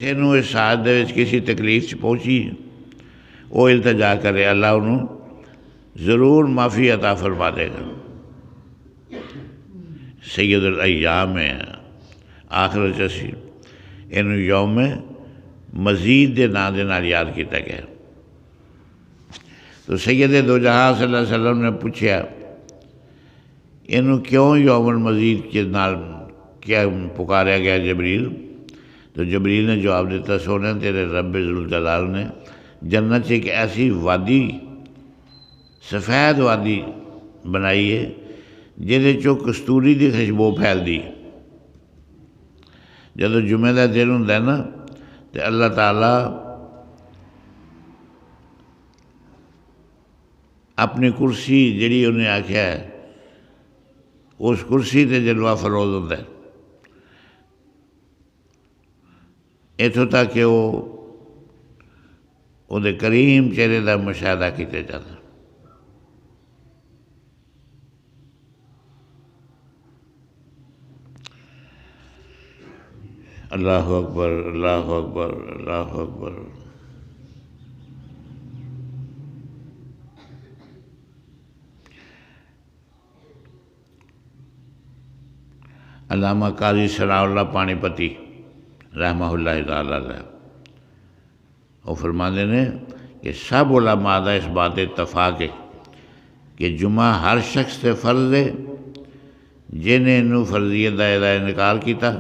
نو اس ساتھ دے وچ کسی تکلیف چ پہنچی وہ التجا کرے اللہ انہوں ضرور معافی عطا فرما دے گا۔ سید الایام ہے آخر چسی انہوں یوم مزید دے نا دے نال یاد کیتا گیا۔ تو سید دو جہاں صلی اللہ علیہ وسلم نے پوچھا انہوں کیوں یوم المزید کے نال کیا پکاریا گیا جبریل؟ تو جبریل نے جواب دیتا سونے تیرے رب ذوالجلال نے جنت سے ایک ایسی وادی سفید وادی بنائی ہے جہدے چو کستوری دی خوشبو پھیل دی۔ جدو جمعہ دا دن ہوندا ہے نا تو اللہ تعالیٰ اپنی کرسی جڑی انہیں آکھیا ہے اس کرسی تے جلوہ فروز ہوندا ہے، اتوں تک کہ وہ دے کریم چہرے دا مشاہدہ کیتے جاتا۔ اللہ اکبر اللہ اکبر اللہ اکبر۔ علامہ قاضی ثناء اللہ پانی پتی رحمہ اللہ تعالیٰ علیہ وہ فرماتے ہیں کہ سب علماء دا اس بات اتفاق ہے کہ جمعہ ہر شخص سے فرض ہے جنہیں انہوں فرضیت دا انکار کیتا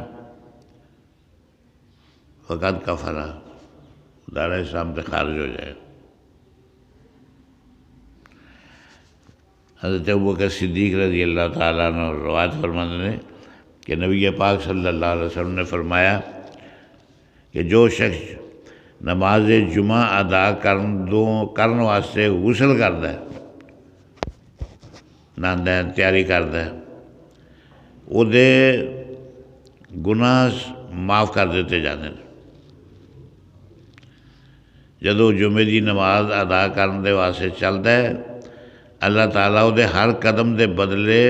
فقط کفرہ دائرہ اسلام سے خارج ہو جائے۔ حضرت ابوبکر صدیق رضی اللہ تعالیٰ عنہ روایت فرماتے ہیں کہ نبی پاک صلی اللہ علیہ وسلم نے فرمایا کہ جو شخص نماز جمعہ ادا کرن واسطے غسل کرتا ہے نہاندا ہے تیاری کرتا ہے وہ دے گناہ معاف کر دیتے جانے۔ جدو جمعے دی نماز ادا کرن دے واسطے چلتا ہے اللہ تعالیٰ وہ دے ہر قدم دے بدلے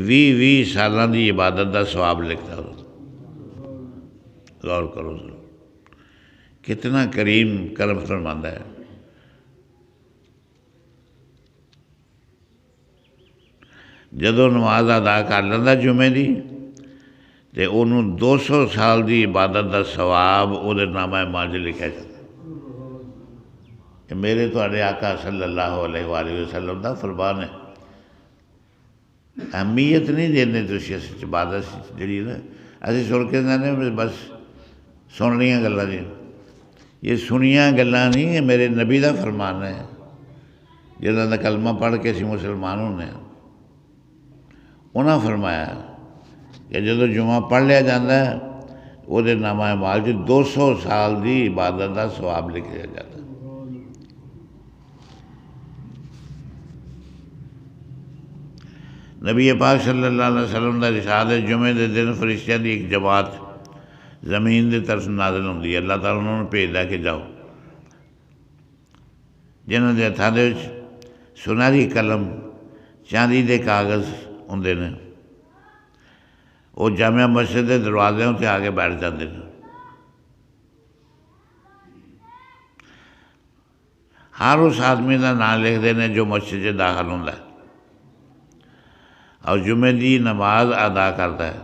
20 سالاں دی عبادت دا ثواب لکھتا ہو۔ غور کرو کتنا کریم کرم فرماندا ہے۔ جدو نماز ادا کر لینا جمعے دی تے انہوں 200 سال دی عبادت دا ثواب وہ دے نامہ ماج لکھا جاتا۔ کہ میرے تواڈے آقا صلی اللہ علیہ وآلہ وسلم دا فرمان ہے۔ اہمیت نہیں دینے تسی اس عبادت جڑی نا اسی سن کے نے بس سن لیاں گلاں دی، یہ سنیاں گلاں نہیں، یہ میرے نبی دا فرمان ہے جنہاں دا کلمہ پڑھ کے اسی مسلمان ہونے ہیں۔ انہاں فرمایا کہ جدو جمعہ پڑھ لیا جاتا ہے وہ دے نامہ مال 200 سال دی عبادت دا ثواب لکھا جاتا ہے۔ نبی پاک صلی اللہ علیہ وسلم دا ارشاد ہے جمعے دے دن فرشتیاں دی ایک جماعت زمین دی طرف نازل ہوندی ہے، اللہ تعالیٰ انہوں نے بھیجدا کہ جاؤ جنہاں دے ہتھاں دے وچ سنہری قلم چاندی دے کاغذ ہوندے نے، وہ جامع مسجد دے دروازے تے آگے بیٹھ جاندے نے۔ ہر اس آدمی دا نام لکھدے نے جو مسجد چ داخل ہوندا ہے اور جمعے دی نماز ادا کرتا ہے۔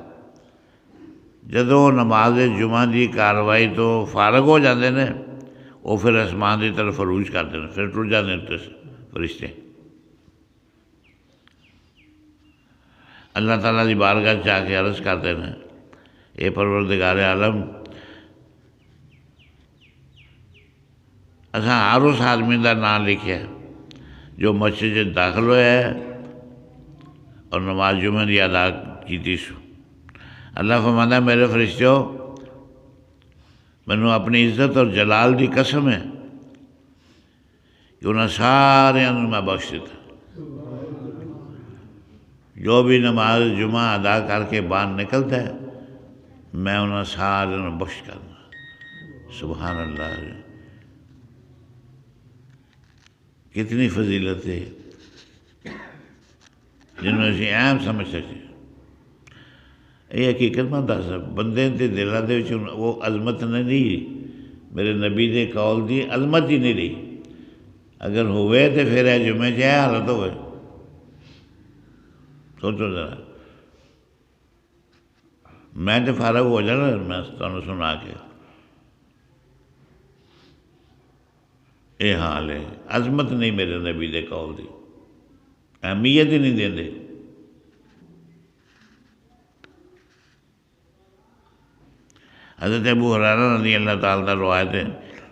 جدو نماز جمعہ دی کاروائی تو فارغ ہو جاندے نے وہ پھر آسمان دی طرف عروج کرتے ہیں، پھر ٹر جاندے ہیں فرشتے۔ اللہ تعالیٰ دی بارگاہ چاہ کے عرض کرتے ہیں اے پروردگار عالم اساں ہر اس آدمی دا نام لکھیا ہے جو مسجد چ داخل ہوا ہے اور نماز جمعہ دی ادا کیتی سو۔ اللہ فرماتا ہے میرے فرشتوں مینوں اپنی عزت اور جلال دی قسم ہے کہ انہاں سارے میں بخش دیتا، جو بھی نماز جمعہ ادا کر کے باہر نکلتا ہے میں انہاں سارے بخش کرنا۔ سبحان اللہ، کتنی فضیلت ہے جنہوں نے اہم سمجھ سکتے۔ یہ حقیقت میں دس بندے کے دلوں کے وہ عظمت نہیں رہی، میرے نبی کے قول کی عظمت ہی نہیں رہی۔ اگر ہوئے تو پھر یہ جمعے یہ حالت ہوئے، سوچو ذرا۔ میں تو فارغ ہو جانا، میں تمہیں سنا کے یہ حال ہے، عظمت نہیں میرے نبی کے قول کی، اہمیت ہی نہیں دیں۔ حضرت ابو ہریرہ رضی اللہ تعالیٰ عنہ روایت ہے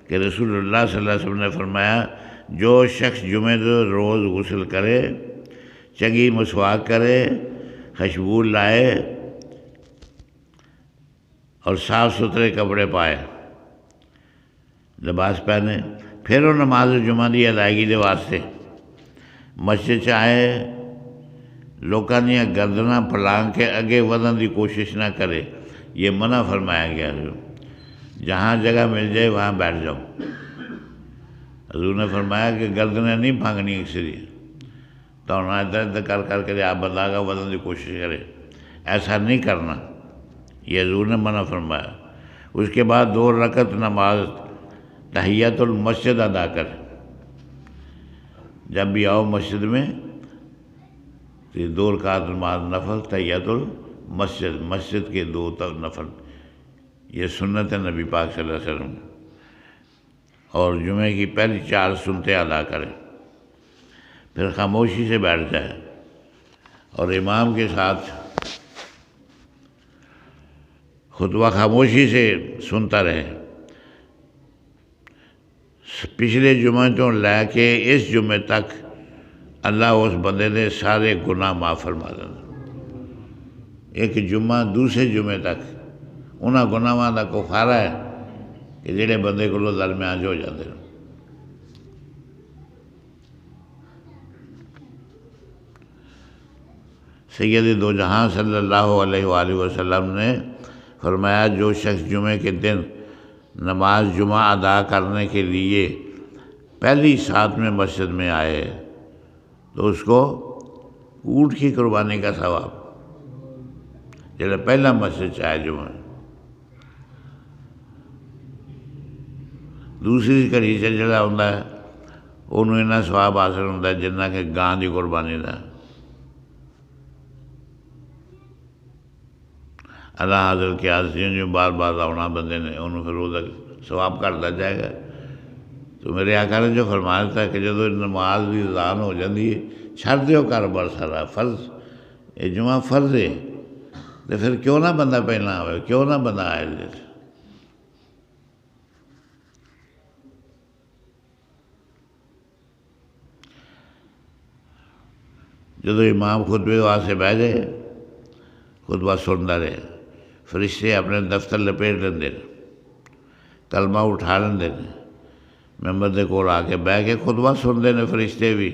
کہ رسول اللہ صلی اللہ علیہ وسلم نے فرمایا، جو شخص جمعے روز غسل کرے، چنگی مسواک کرے، خوشبو لائے اور صاف ستھرے کپڑے پائے، لباس پہنے، پھر وہ نماز جمعہ کی ادائیگی کے واسطے مسجد آئے، لوگوں دیا گردناں پھلانگ کے اگے ودن کی کوشش نہ کرے، یہ منع فرمایا گیا ہے۔ جہاں جگہ مل جائے وہاں بیٹھ جاؤ۔ حضور نے فرمایا کہ گردنیں نہیں پھانگنی کسی دی، تو ادھر ادھر کر کے آپ بندہ کا ودن کی کوشش کرے، ایسا نہیں کرنا، یہ حضور نے منع فرمایا۔ اس کے بعد 2 رکعت نماز تحیت المسجد ادا کر، جب بھی آؤ مسجد میں تو 2 رکعت نماز نفل تحیت المسجد، مسجد کے 2 نفل، یہ سنت ہے نبی پاک صلی اللہ علیہ وسلم۔ اور جمعے کی پہلی 4 سنتیں ادا کرے، پھر خاموشی سے بیٹھ جائے اور امام کے ساتھ خطبہ خاموشی سے سنتا رہے۔ پچھلے جمعے تو لے کے اس جمعے تک اللہ اس بندے نے سارے گناہ معاف فرما دینا۔ ایک جمعہ دوسرے جمعے تک انہاں گناہاں دا کفارہ ہے کہ جڑے بندے کو درمیان جو ہو جاتے ہیں۔ سید دو جہاں صلی اللہ علیہ وآلہ وسلم نے فرمایا، جو شخص جمعے کے دن نماز جمعہ ادا کرنے کے لیے پہلی سات میں مسجد میں آئے تو اس کو اونٹ کی قربانی کا ثواب، جڑا پہلا مسجد چاہے جمعہ۔ دوسری کڑی سے جڑا ہوتا ہے انہوں اتنا ثواب حاصل ہوتا ہے جنہ کہ گاں کی قربانی کا۔ اللہ حاضر کیا جو بار بار آنا بندے نے انہوں پھر وہ ثواب کرتا جائے گا۔ تو میرے آقا نے جو فرمایا تھا کہ جب نماز بھی اذان ہو جاتی ہے چھڑ دیو کاروبار سارا، فرض یہ جمعہ فرض ہے، تو پھر کیوں نہ بندہ پہنا ہوئے، کیوں نہ بندہ آئے جیسے۔ جب امام خطبے واسطے بہ جائے خطبہ سنتا رہے، فرشتے اپنے دفتر لپیٹ لیندے، کلمہ اٹھا لیندے، ممبر دے کول آ کے بہ کے خطبہ سنتے ہیں۔ فرشتے بھی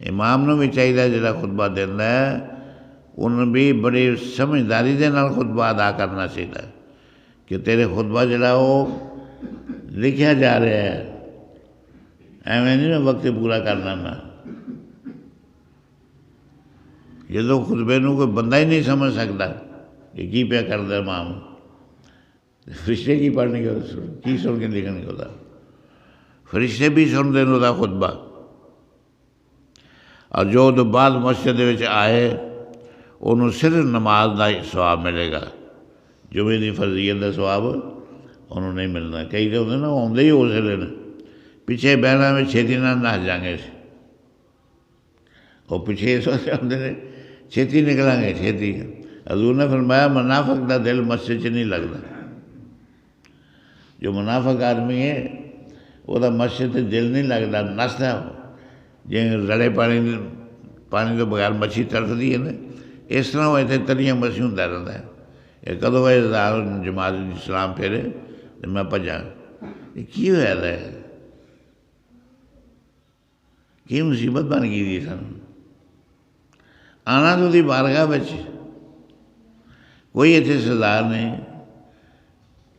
امام نو بھی چاہیے جڑا خطبہ دینا ہے انہوں بھی بڑی سمجھداری دے نال خطبہ ادا کرنا چاہیے کہ تیرے خطبہ جڑا وہ لکھیا جا رہا ہے، ایویں نہیں میں وقت پورا کرنا نا۔ جدو خطبے نو کوئی بندہ ہی نہیں سمجھ سکتا کہ کی پیا کرتا امام، فرشتے کی پڑھنے کے کی سن کے لکھنے کے ہوتا، فرشتے بھی سنتے ہیں ہوتا خطبہ۔ اور جو تو بعد مسجد آئے انہوں صرف نماز کا ثواب ملے گا، جمعے کی فرضیت کا ثواب انہوں نہیں ملنا۔ کئی تو ہوتے نا آدھے ہی اس لیے پیچھے بہنا میں چھیتی نہ نس جائیں گے، اور پیچھے اس وقت آتے ہیں چھیتی نکلیں گے چھیتی۔ حضور نے فرمایا منافق کا دل مسجد سے نہیں لگتا، جو منافق آدمی ہے وہ مسجد سے دل نہیں لگتا، نستا جی رڑے پانی تو بغیر مچھی تڑفتی ہے نا، اس طرح وہ اتنے تریاں مچھی ہوں رہتا ہے۔ یہ کدو جماعت اسلام پھیرے تو میں بھجا، یہ کی ہوا ہے، کی مصیبت بن گئی تھی سن۔ آنا تو دی بارگاہ بچ کوئی اتنے سزا نہیں،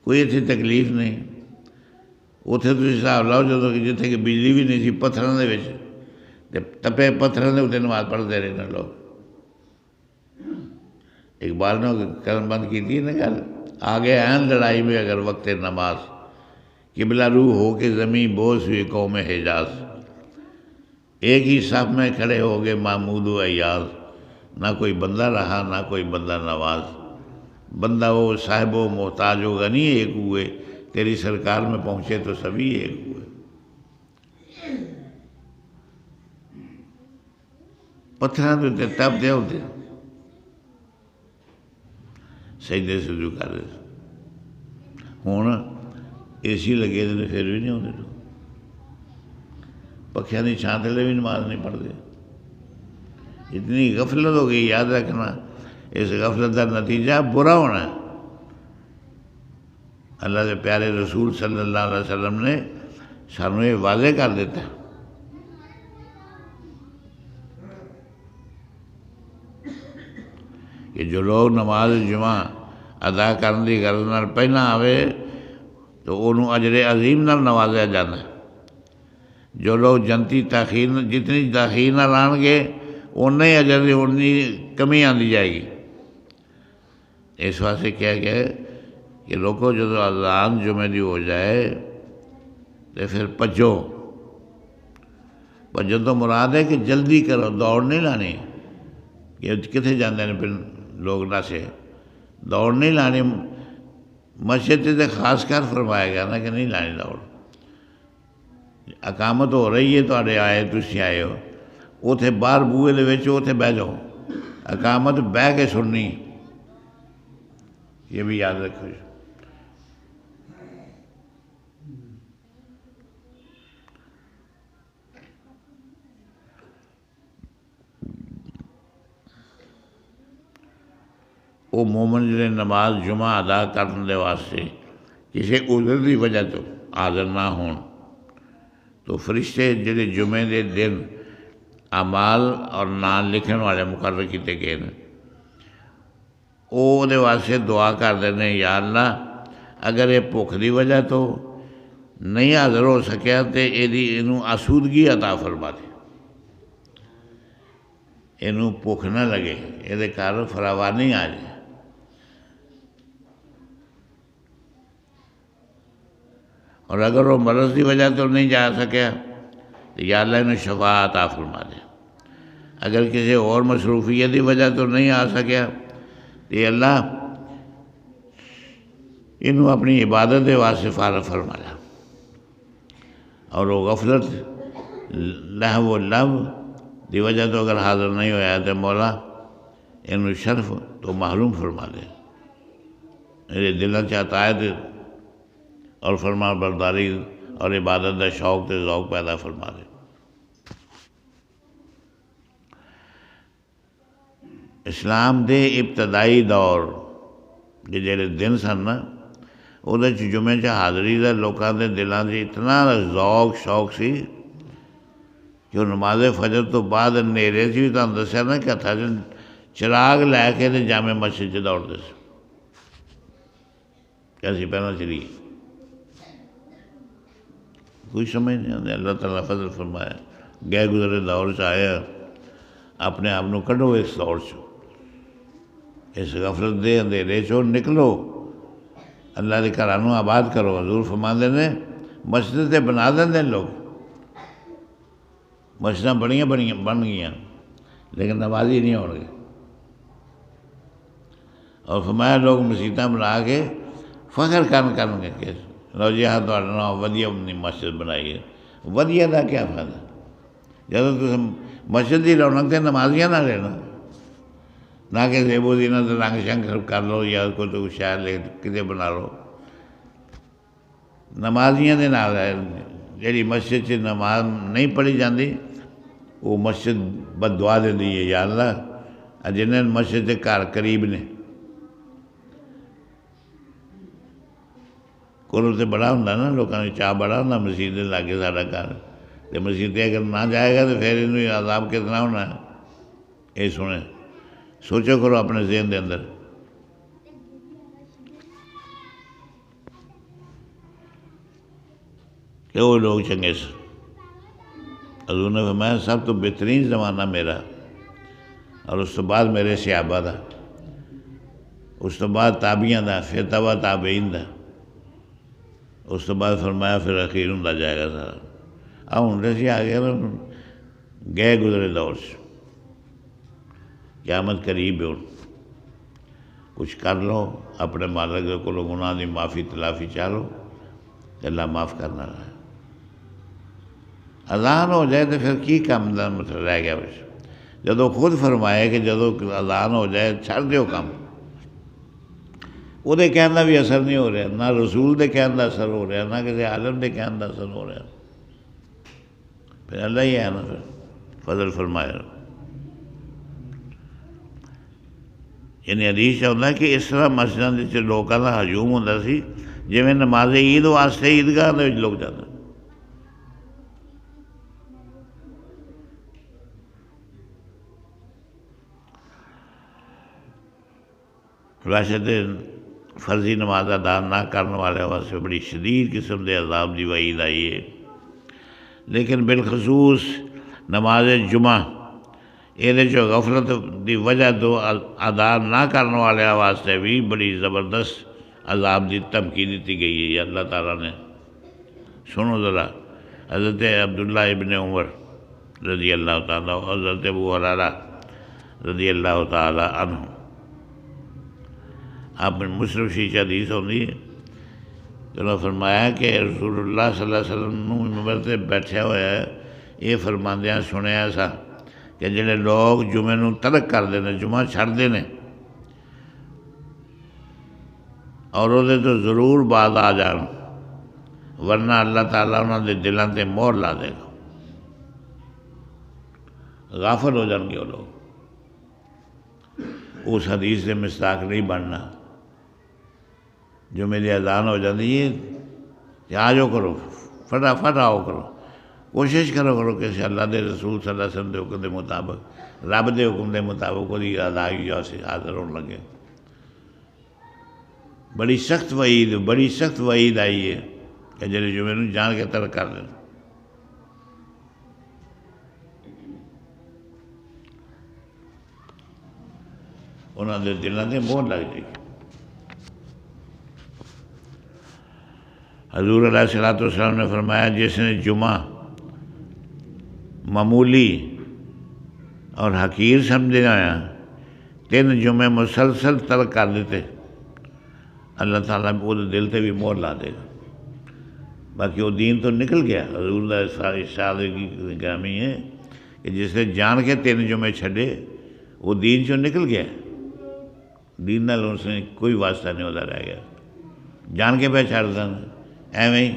کوئی اتنے تکلیف نہیں۔ اتنے تو حساب لاؤ جدو کہ جتنے کہ بجلی بھی نہیں سی پتھروں دے وچ تپے پتھروں دے اتنے نماز پڑھتے رہے نا لوگ۔ اقبال نے قلم بند کی تھی نا گل، آگے این لڑائی میں اگر وقت نماز، قبلہ روح ہو کے زمین بوس ہوئی قوم حجاز، ایک ہی صف میں کھڑے ہو گئے محمود و ایاز، نہ کوئی بندہ رہا نہ کوئی بندہ نواز، بندہ وہ صاحب و محتاج و غنی ایک ہوئے، تیری سرکار میں پہنچے تو سبھی ایک ہوئے۔ پتھراں دے تے تپ دے ہوتے سجدے سے جھکا دے، ہوں اے سی لگے تو پھر بھی نہیں ہوتے، پکھیاں دی چھاں تھلے بھی نماز نہیں پڑھتے۔ اتنی غفلت ہو گئی، یاد رکھنا اس غفلت کا نتیجہ برا ہونا ہے۔ اللہ کے پیارے رسول صلی اللہ علیہ وسلم نے سانوں یہ واضح کر دیتا ہے کہ جو لوگ نماز جمعہ ادا کرنے کی غرض نال پہلا آوے تو انہوں اجر عظیم نال نوازیا جانا ہے۔ جو لوگ جنتی تاخیر جتنی تاخیر نال آن گے اُنّا ہی اجر اُنّی کمی آندی جائے گی۔ اس واسطے کیا گیا کہ لوگوں جدو اذان جمعے دی ہو جائے تو پھر پجو، پجو تو مراد ہے کہ جلدی کرو، دوڑ نہیں لانی کہ کتنے جاندے ہیں پھر لوگ نہ سے دوڑ نہیں لانی۔ مسجد سے خاص کر فرمایا گیا نا کہ نہیں لانی دوڑ۔ اقامت ہو رہی ہے تھوڑے آئے تسی آئے ہو اتنے باہر بوئے دے وچ اتنے بہ جاؤ، اقامت بہ کے سننی، یہ بھی یاد رکھو۔ وہ مومن جنہیں نماز جمعہ ادا کرنے دے واسطے کسی عذر دی وجہ تو حاضر نہ ہون تو فرشتے جڑے جمعے دے دن اعمال اور نام لکھن والے مقرر کیتے گئے ہیں وہ دے واسطے دعا کر دینے، یا اللہ اگر یہ بھوک دی وجہ تو نہیں حاضر ہو سکیا تو یہ آسودگی عطا فرما دے، یہ بھوک نہ لگے، یہ گھر فراوانی آ جائے۔ اور اگر وہ مرض کی وجہ تو نہیں جا سکیا تو یا اللہ انہیں شفا عطا فرما دے۔ اگر کسی اور مصروفیت کی وجہ تو نہیں آ سکیا تو یا اللہ انہوں اپنی عبادت کے واسطے فارغ فرما لے۔ اور وہ غفلت لہو و لہو دی وجہ تو اگر حاضر نہیں ہویا تو مولا انہوں شرف تو محروم فرما دے، میرے دلوں سے عطایت اور فرمان برداری اور عبادت کا شوق تے ذوق پیدا فرما دے۔ اسلام دے ابتدائی دور کے جڑے دن سن نا وہ جمعے چ حاضری کا لوگوں کے دلوں سے اتنا ذوق شوق سی کہ وہ نماز فجر تو بعد نیرے سے بھی تمہیں دسیا نا کہ ہاتھ چراغ لے کے جامع مسجد سے دوڑتے سے کہ اسی پہلے چلیے، کوئی سمجھ نہیں آتی۔ اللہ تعالیٰ فضل فرمایا گئے گزرے دور سے آیا، اپنے آپ کو کڈو اس دور سے، اس غفلت دے اندھیرے چو نکلو، اللہ کے گھروں آباد کرو۔ حضور فرماندے نے مسجد تے بنا دیں لوگ، مسجد بن گیا لیکن نمازی نہیں ہو گے، اور فرمایا لوگ مسجدیں بنا کے فخر کرن گے کہ لو جی ہاں تھوڑے نام ودیا مسجد بنائی ہے۔ ودیا کا کیا فائدہ جب تم مسجد کی رونق تے نمازیاں نہ لینا، نہ کہ زیب و زینت رنگ شنگ کر لو یا کوئی تو شہر لے کتے بنا لو۔ نمازیاں دے نال ہے جیڑی مسجد سے نماز نہیں پڑھی جاندی وہ مسجد بد دعا دیندی ہے، یا اللہ جنہیں مسجد کے گھر قریب نے قرب تو بڑا ہوتا نا، لوگوں نے چاہ بڑا ہوتا مسجد لاگے ساڈا گھر، تو مسجد اگر نہ جائے گا تو پھر انہیں عذاب کتنا ہونا ہے۔ یہ سنیں سوچو کرو اپنے ذہن دے اندر۔ کہ وہ لوگ چنگے سے حضور نے فرمایا سب تو بہترین زمانہ میرا اور اس تو بعد میرے صحابہ دا، اس تو بعد تابعیاں دا، پھر تبع تابعین دا، اس تو بعد فرمایا پھر اخیر ہوں جائے گا سارا۔ اب ہوں سے آ گیا نا گئے گزرے دور سے، قیامت قریب ہے، کچھ کر لو اپنے مالک کو گناہ دی معافی تلافی چاہو کہ اللہ معاف کرنا رہا ہے۔ اذان ہو جائے تو پھر کی کام دا مطلب رہ گیا بس، جدو خود فرمائے کہ جدو اذان ہو جائے چھڑ دیو کام، وہ دے کہنا بھی اثر نہیں ہو رہا، نہ رسول دے کہنا اثر ہو رہا، نہ کسی عالم دے کہنا اثر ہو رہا، پھر اللہ ہی ہے نا پھر فضل فرمائے۔ یعنی حدیث ہوتا ہے کہ اس طرح مسجد لوگوں کا ہجوم ہوتا سی جی نماز عید واسطے عیدگاہ لوگ جاتے۔ ویسے تو فرضی نماز ادا نہ کرنے والے واسطے بڑی شدید قسم کے عذاب کی وعید آئی ہے، لیکن بالخصوص نماز جمعہ یہ جو غفلت دی وجہ تو ادا نہ کرنے والے واسطے بھی بڑی زبردست عذاب دی دھمکی دیتی گئی ہے اللہ تعالیٰ نے۔ سنو ذرا، حضرت عبداللہ ابن عمر رضی اللہ تعالیٰ، حضرت ابو ہریرہ رضی اللہ تعالیٰ عنہ، آپ میں مسلم شیشہ حدیث ہوتی ہے کہ انہوں نے فرمایا کہ رسول اللہ صلی اللہ علیہ وسلم ممبر سے بیٹھے ہوئے ہے، یہ فرماندیاں سنیا سا کہ جڑے لوگ جمعے نو ترک کر دینے، جمعہ چھڑ دینے، اور وہ تو ضرور بعد آ جان، ورنہ اللہ تعالیٰ انہوں نے دلوں تے مہر لا دے گا، غافل ہو جان گے وہ لوگ، اس حدیث سے مستاق نہیں بننا۔ جو میری اذان ہو جاتی ہے کہ آ جاؤ کرو، فٹافٹ آؤ کرو، کوشش کرو کہ اللہ دے رسول صلی اللہ علیہ وسلم دے حکم دے مطابق، رب دے حکم دے مطابق وہ ادائی سے حاضر ہونے لگے۔ بڑی سخت وعید آئی ہے کہ جڑے جمعے نوں جان کے ترک کر دیں۔ انہوں نے دلوں سے مہر لگ جائے گی۔ حضور علیہ الصلوۃ والسلام نے فرمایا جس نے جمعہ معمولی اور حقیر سمجھے آیا 3 جمعے مسلسل ترک کر دیتے، اللہ تعالیٰ وہ دل سے بھی مہر لا دے گا، باقی وہ دین تو نکل گیا۔ حضور اللہ ارشاد کی گرامی ہے کہ جس نے جان کے 3 جمعے چھڈے وہ دین چوں نکل گیا، دین نال اس نے کوئی واسطہ نہیں ہوتا رہ گیا، جان کے پہ چھڑ دیں ایویں ہی